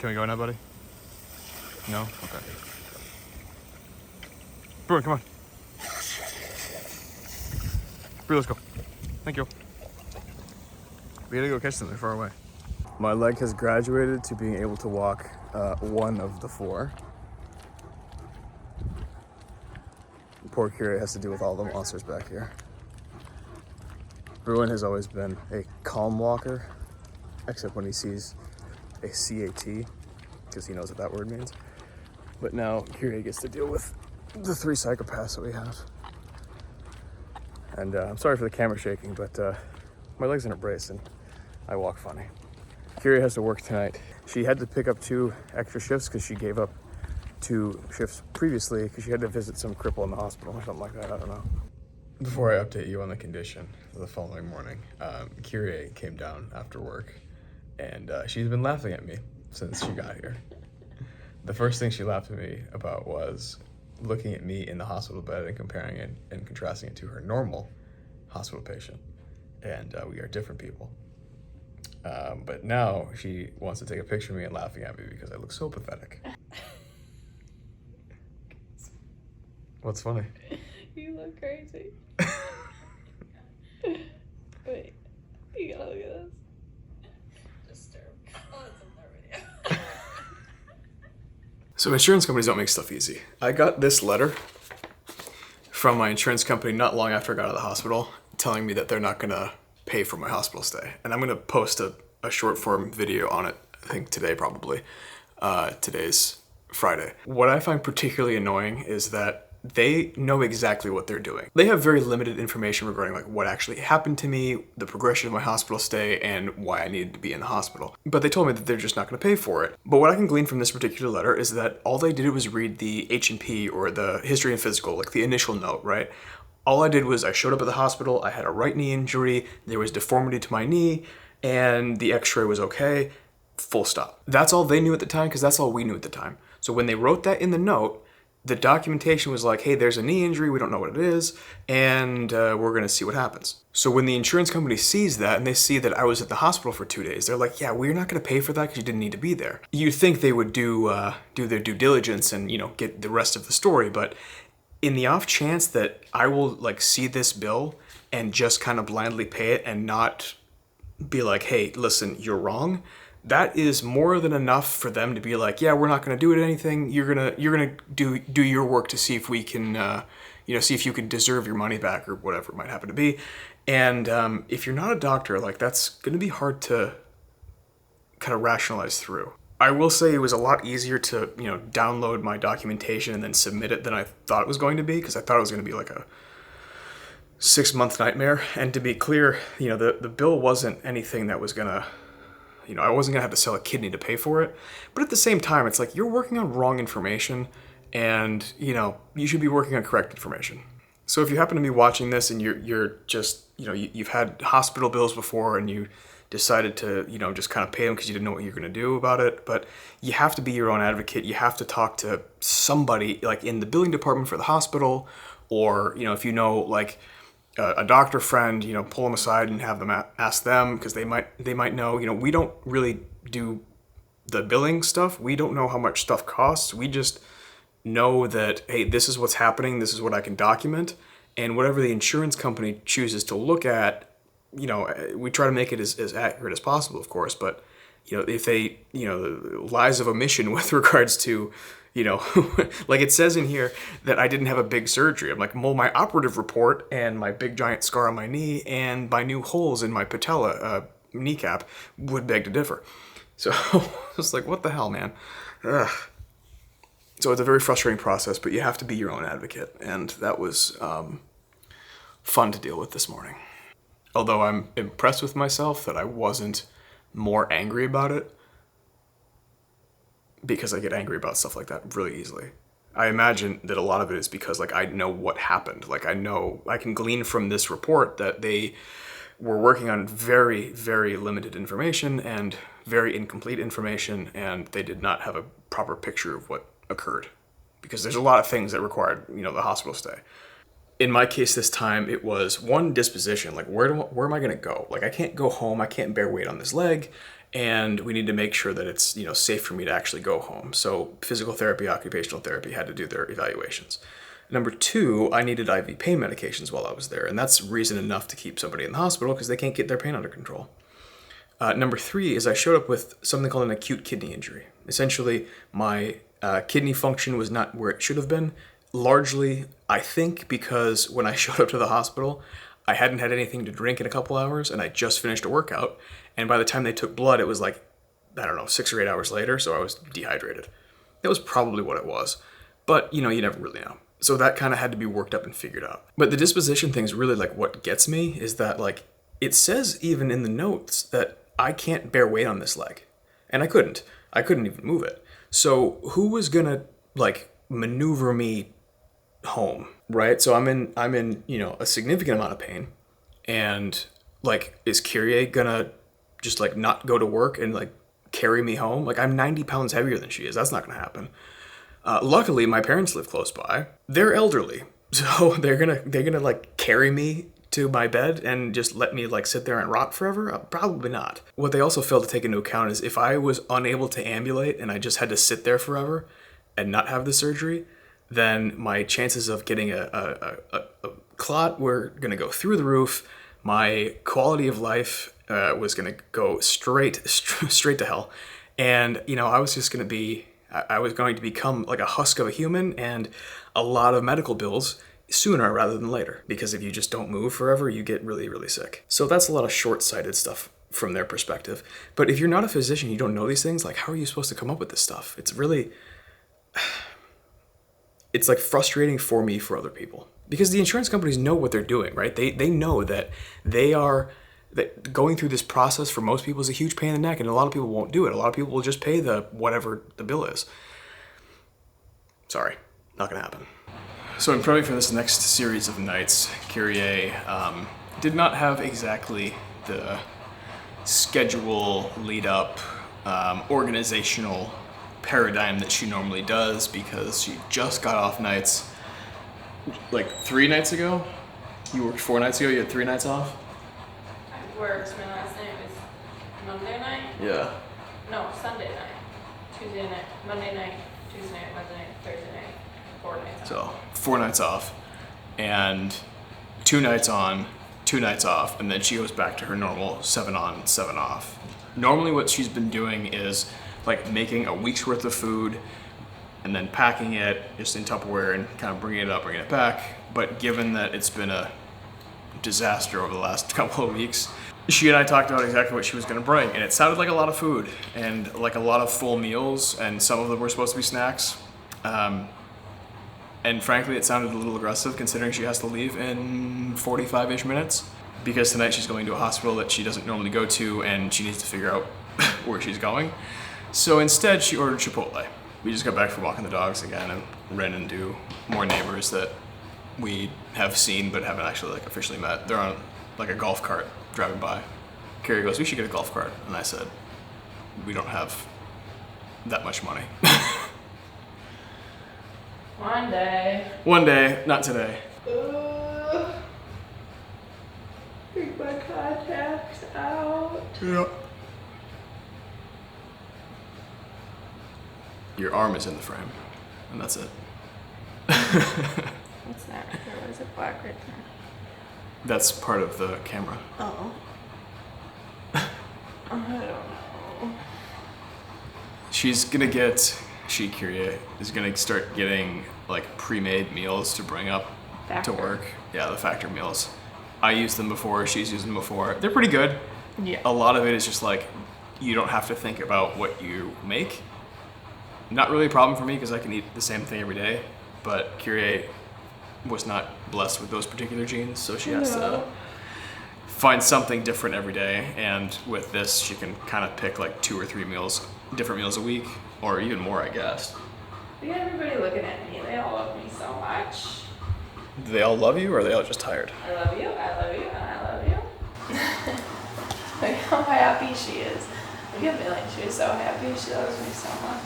Can we go now, buddy? No? Okay. Bruin, come on. Bruin, let's go. Thank you. We gotta go catch them, they're far away. My leg has graduated to being able to walk one of the four. Poor Kyrie has to deal with all the monsters back here. Bruin has always been a calm walker, except when he sees a CAT, because he knows what that word means. But now Kyrie gets to deal with the three psychopaths that we have. And I'm sorry for the camera shaking, but my leg's in a brace and I walk funny. Kyrie has to work tonight. She had to pick up 2 extra shifts because she gave up 2 shifts previously because she had to visit some cripple in the hospital or something like that, I don't know. Before I update you on the condition the following morning, Kyrie came down after work and she's been laughing at me since she got here. The first thing she laughed at me about was looking at me in the hospital bed and comparing it and contrasting it to her normal hospital patient. And we are different people. But now she wants to take a picture of me and laughing at me because I look so pathetic. What's funny? You look crazy. Wait, you gotta look at this. Disturbed. Oh, it's in their video. So insurance companies don't make stuff easy. I got this letter from my insurance company not long after I got out of the hospital telling me that they're not gonna pay for my hospital stay. And I'm gonna post a short form video on it, I think today probably. Today's Friday. What I find particularly annoying is that they know exactly what they're doing. They have very limited information regarding like what actually happened to me, the progression of my hospital stay, and why I needed to be in the hospital. But they told me that they're just not gonna pay for it. But what I can glean from this particular letter is that all they did was read the H&P or the history and physical, like the initial note, right? All I did was I showed up at the hospital, I had a right knee injury, there was deformity to my knee, and the x-ray was okay, full stop. That's all they knew at the time because that's all we knew at the time. So when they wrote that in the note, the documentation was like, hey, there's a knee injury, we don't know what it is, and we're gonna see what happens. So when the insurance company sees that and they see that I was at the hospital for 2 days, they're like, yeah, we're not gonna pay for that because you didn't need to be there. You'd think they would do their due diligence and, you know, get the rest of the story, but in the off chance that I will like see this bill and just kind of blindly pay it and not be like, hey, listen, you're wrong, that is more than enough for them to be like, yeah, we're not going to do it anything. You're gonna do your work to see if we can, see if you can deserve your money back or whatever it might happen to be. And if you're not a doctor, like that's going to be hard to kind of rationalize through. I will say it was a lot easier to, download my documentation and then submit it than I thought it was going to be, because I thought it was going to be like a 6-month nightmare. And to be clear, the bill wasn't anything that was gonna, I wasn't gonna have to sell a kidney to pay for it. But at the same time, it's like you're working on wrong information, and you should be working on correct information. So if you happen to be watching this and you're just, you've had hospital bills before and you decided to, just kind of pay them because you didn't know what you're going to do about it, but you have to be your own advocate. You have to talk to somebody like in the billing department for the hospital, or, if like a doctor friend, pull them aside and have them ask them, because they might know. We don't really do the billing stuff. We don't know how much stuff costs. We just know that, hey, this is what's happening, this is what I can document, and whatever the insurance company chooses to look at, we try to make it as accurate as possible, of course, but if they, lies of omission with regards to, like it says in here that I didn't have a big surgery. I'm like, well, my operative report and my big giant scar on my knee and my new holes in my patella kneecap would beg to differ. So it's like, what the hell, man? Ugh. So it's a very frustrating process, but you have to be your own advocate, and that was fun to deal with this morning. Although I'm impressed with myself that I wasn't more angry about it, because I get angry about stuff like that really easily. I imagine that a lot of it is because like I know what happened. Like I can glean from this report that they were working on very, very limited information and very incomplete information, and they did not have a proper picture of what occurred, because there's a lot of things that required, the hospital stay. in my case this time, it was one, disposition. Like, where am I going to go? Like, I can't go home. I can't bear weight on this leg. And we need to make sure that it's, safe for me to actually go home. So physical therapy, occupational therapy had to do their evaluations. Number two, I needed IV pain medications while I was there. And that's reason enough to keep somebody in the hospital because they can't get their pain under control. Number three is I showed up with something called an acute kidney injury. Essentially, my kidney function was not where it should have been. Largely, I think, because when I showed up to the hospital, I hadn't had anything to drink in a couple hours, and I just finished a workout. And by the time they took blood, it was like, I don't know, 6 or 8 hours later, so I was dehydrated. That was probably what it was. But, you never really know. So that kind of had to be worked up and figured out. But the disposition thing is really like what gets me is that like it says even in the notes that I can't bear weight on this leg. And I couldn't. I couldn't even move it. So who was gonna like maneuver me home, right? So I'm in a significant amount of pain. And like, is Kyrie gonna just like not go to work and like carry me home? Like, I'm 90 pounds heavier than she is. That's not gonna happen. Luckily, my parents live close by. They're elderly, so they're gonna like carry me to my bed and just let me like sit there and rot forever? Probably not. What they also failed to take into account is if I was unable to ambulate and I just had to sit there forever and not have the surgery, then my chances of getting a clot were gonna go through the roof. My quality of life was gonna go straight to hell, and I was just gonna be. I was going to become like a husk of a human and a lot of medical bills sooner rather than later. Because if you just don't move forever, you get really, really sick. So that's a lot of short-sighted stuff from their perspective. But if you're not a physician, you don't know these things, like how are you supposed to come up with this stuff? It's really, it's like frustrating for me for other people. Because the insurance companies know what they're doing, right? They know that that going through this process for most people is a huge pain in the neck, and a lot of people won't do it. A lot of people will just pay the whatever the bill is. Sorry, not gonna happen. So in prepping for this next series of nights, Kyrie did not have exactly the schedule lead up, organizational paradigm that she normally does because she just got off nights like 3 nights ago. You worked 4 nights ago, you had 3 nights off? Works. My last night was Monday night. Yeah. No, Sunday night, Tuesday night, Monday night, Tuesday night, Wednesday night, Thursday night, 4 nights. So 4 nights off, and 2 nights on, 2 nights off, and then she goes back to her normal 7 on, 7 off. Normally, what she's been doing is like making a week's worth of food, and then packing it just in Tupperware and kind of bringing it up, bringing it back. But given that it's been a disaster over the last couple of weeks, she and I talked about exactly what she was going to bring, and it sounded like a lot of food and like a lot of full meals, and some of them were supposed to be snacks. And frankly, it sounded a little aggressive considering she has to leave in 45-ish minutes because tonight she's going to a hospital that she doesn't normally go to, and she needs to figure out where she's going. So instead, she ordered Chipotle. We just got back from walking the dogs again and ran into more neighbors that we have seen but haven't actually like officially met. They're on like a golf cart driving by. Kyrie goes, "We should get a golf cart." And I said, "We don't have that much money." One day. One day, not today. Take my contacts out. Yeah. Your arm is in the frame, and that's it. What's that right there? Why is it black right there? That's part of the camera. Oh. I don't know. Kyrie is gonna start getting like pre-made meals to bring up Factor. to work. Yeah, the Factor meals. I used them before, she's used them before. They're pretty good. Yeah. A lot of it is just like, you don't have to think about what you make. Not really a problem for me because I can eat the same thing every day, but Kyrie was not blessed with those particular genes, so she has to find something different every day. And with this, she can kind of pick like 2 or 3 different meals a week, or even more, I guess. Look at everybody looking at me. They all love me so much. Do they all love you, or are they all just tired? I love you, I love you, and I love you. Look how happy she is. Look at Millie. She was so happy. She loves me so much.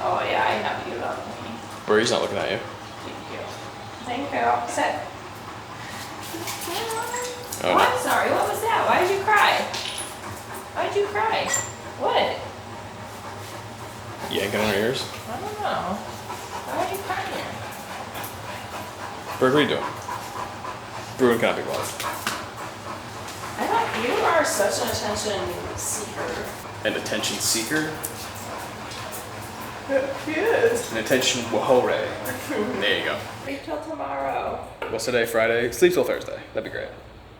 Oh yeah, I know you love me. Brady's not looking at you. Thank you. Thank you. Sit. Oh, I'm sorry. What was that? Why did you cry? Why did you cry? What? Yanking on her ears? I don't know. Why are you crying? Berg, what are you doing? Bruin cannot be quiet. I don't. You are such an attention seeker. An attention seeker? He is. An attention wahore. There you go. Sleep till tomorrow. What's today? Friday? Sleep till Thursday. That'd be great.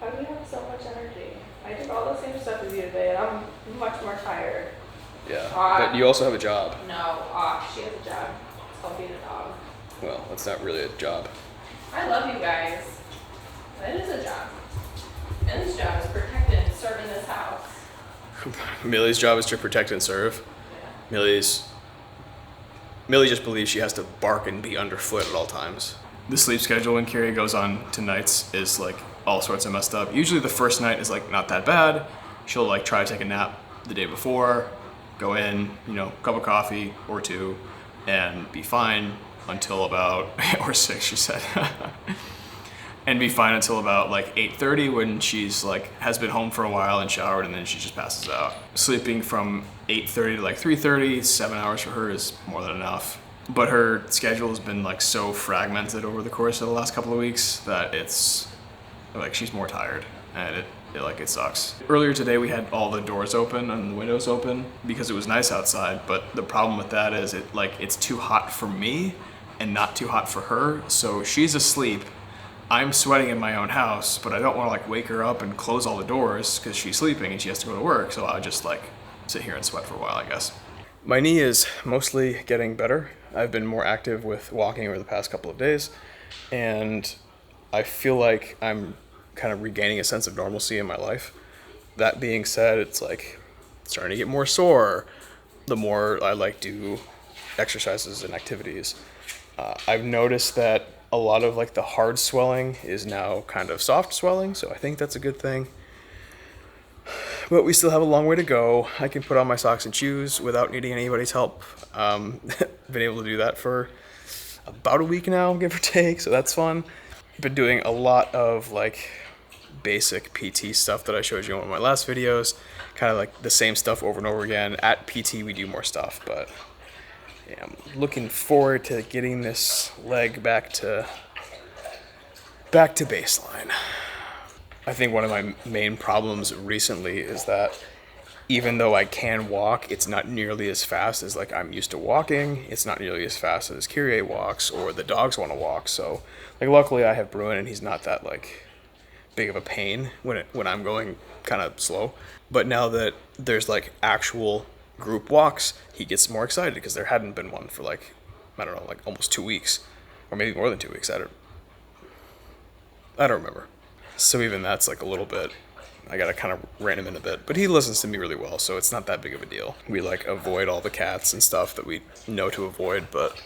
Why do you have so much energy? I did all the same stuff as you today, and I'm much more tired. Yeah. But you also have a job. No, she has a job. It's called being a dog. Well, that's not really a job. I love you guys. It is a job. And this job is protecting and serving this house. Millie's job is to protect and serve. Yeah. Millie just believes she has to bark and be underfoot at all times. The sleep schedule when Kyrie goes on to nights is like all sorts of messed up. Usually the first night is like not that bad. She'll like try to take a nap the day before, go in, cup of coffee or two, and be fine until about, or 6 she said. And be fine until about like 8:30 when she's like has been home for a while and showered, and then she just passes out. Sleeping from 8:30 to like 3:30, 7 hours for her is more than enough. But her schedule has been like so fragmented over the course of the last couple of weeks that it's like she's more tired, and it sucks. Earlier today we had all the doors open and the windows open because it was nice outside, but the problem with that is it's too hot for me and not too hot for her. So she's asleep. I'm sweating in my own house, but I don't want to like wake her up and close all the doors because she's sleeping and she has to go to work. So I'll just like sit here and sweat for a while, I guess. My knee is mostly getting better. I've been more active with walking over the past couple of days, and I feel like I'm kind of regaining a sense of normalcy in my life. That being said, it's like starting to get more sore the more I like do exercises and activities. I've noticed that a lot of like the hard swelling is now kind of soft swelling, so I think that's a good thing. But we still have a long way to go. I can put on my socks and shoes without needing anybody's help. Been able to do that for about a week now, give or take, so that's fun. Been doing a lot of like basic PT stuff that I showed you in one of my last videos. Kind of like the same stuff over and over again. At PT we do more stuff, but yeah, I'm looking forward to getting this leg back to baseline. I think one of my main problems recently is that even though I can walk, it's not nearly as fast as like I'm used to walking. It's not nearly as fast as Kyrie walks or the dogs want to walk. So like luckily I have Bruin and he's not that like big of a pain when I'm going kind of slow. But now that there's like actual group walks, he gets more excited because there hadn't been one for like, I don't know, like almost 2 weeks or maybe more than 2 weeks. I don't remember. So even that's like a little bit, I gotta kind of rein him in a bit, but he listens to me really well, so it's not that big of a deal. We like avoid all the cats and stuff that we know to avoid, but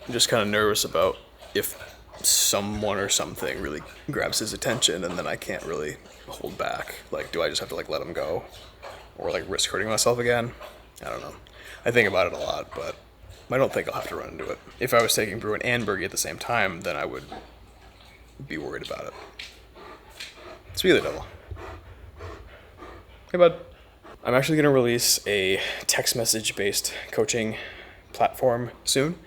I'm just kind of nervous about if someone or something really grabs his attention and then I can't really hold back. Like, do I just have to like let him go or like risk hurting myself again? I don't know. I think about it a lot, but I don't think I'll have to run into it. If I was taking Bruin and Bergie at the same time, then I would be worried about it. Sweet the devil. Hey, bud. I'm actually going to release a text message based coaching platform soon.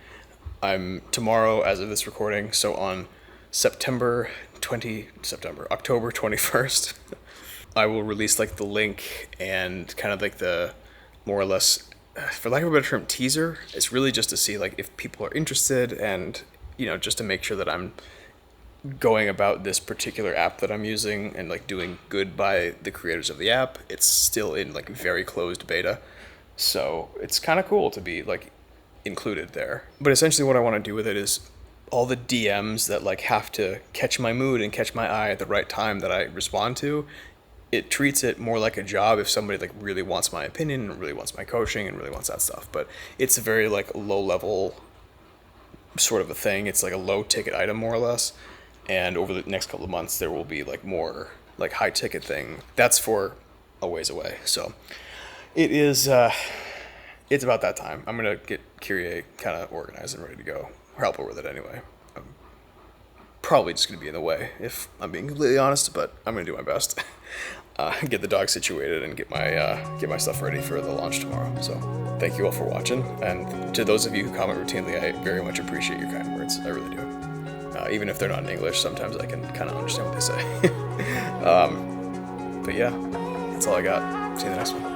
I'm tomorrow as of this recording, so on October 21st, I will release like the link and kind of like the more or less, for lack of a better term, teaser. It's really just to see like if people are interested and, just to make sure that I'm going about this particular app that I'm using and like doing good by the creators of the app. It's still in like very closed beta, so it's kind of cool to be like included there. But essentially what I want to do with it is all the DMs that like have to catch my mood and catch my eye at the right time that I respond to. It treats it more like a job if somebody like really wants my opinion and really wants my coaching and really wants that stuff. But it's a very like low level sort of a thing. It's like a low ticket item more or less. And over the next couple of months, there will be like more like high ticket thing. That's for a ways away. So it is, it's about that time. I'm going to get Kyrie kind of organized and ready to go, or help her with it anyway. probably just going to be in the way, if I'm being completely honest, but I'm going to do my best. Get the dog situated and get my stuff ready for the launch tomorrow. So thank you all for watching, and to those of you who comment routinely, I very much appreciate your kind words. I really do. Even if they're not in English, sometimes I can kind of understand what they say. But yeah, that's all I got. See you in the next one.